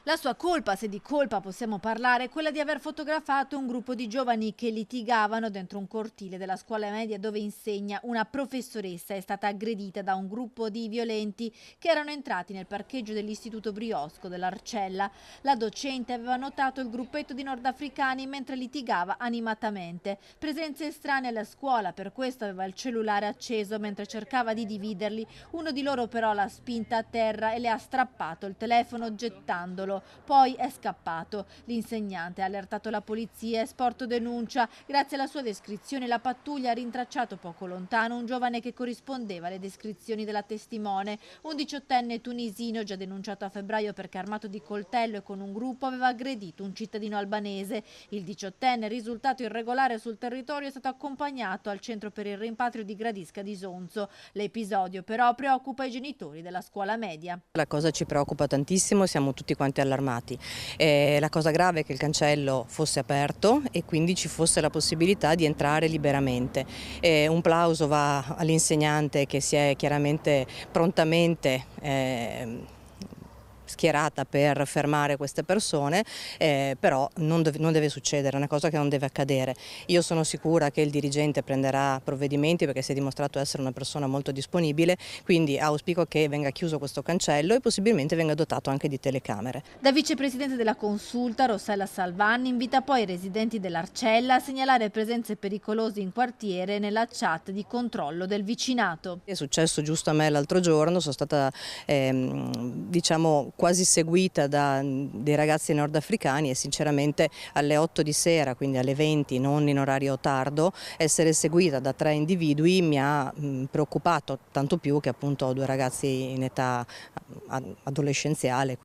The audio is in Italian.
La sua colpa, se di colpa possiamo parlare, è quella di aver fotografato un gruppo di giovani che litigavano dentro un cortile della scuola media dove insegna. Una professoressa è stata aggredita da un gruppo di violenti che erano entrati nel parcheggio dell'istituto Briosco dell'Arcella. La docente aveva notato il gruppetto di nordafricani mentre litigava animatamente. Presenze estranee alla scuola, per questo aveva il cellulare acceso mentre cercava di dividerli. Uno di loro però l'ha spinta a terra e le ha strappato il telefono gettandolo. Poi è scappato. L'insegnante ha allertato la polizia e sporto denuncia. Grazie alla sua descrizione la pattuglia ha rintracciato poco lontano un giovane che corrispondeva alle descrizioni della testimone. Un diciottenne tunisino già denunciato a febbraio perché armato di coltello e con un gruppo aveva aggredito un cittadino albanese. Il diciottenne, risultato irregolare sul territorio, è stato accompagnato al centro per il rimpatrio di Gradisca di Sonzo. L'episodio però preoccupa i genitori della scuola media. La cosa ci preoccupa tantissimo, siamo tutti quanti allarmati. La cosa grave è che il cancello fosse aperto e quindi ci fosse la possibilità di entrare liberamente. Un plauso va all'insegnante che si è chiaramente prontamente schierata per fermare queste persone, però non deve succedere, è una cosa che non deve accadere. Io sono sicura che il dirigente prenderà provvedimenti perché si è dimostrato essere una persona molto disponibile, quindi auspico che venga chiuso questo cancello e possibilmente venga dotato anche di telecamere. Da vicepresidente della Consulta, Rossella Salvanni invita poi i residenti dell'Arcella a segnalare presenze pericolose in quartiere nella chat di controllo del vicinato. È successo giusto a me l'altro giorno, sono stata diciamo quasi seguita da dei ragazzi nordafricani e sinceramente alle 8 di sera, quindi alle 20, non in orario tardo, essere seguita da 3 individui mi ha preoccupato, tanto più che appunto ho 2 ragazzi in età adolescenziale.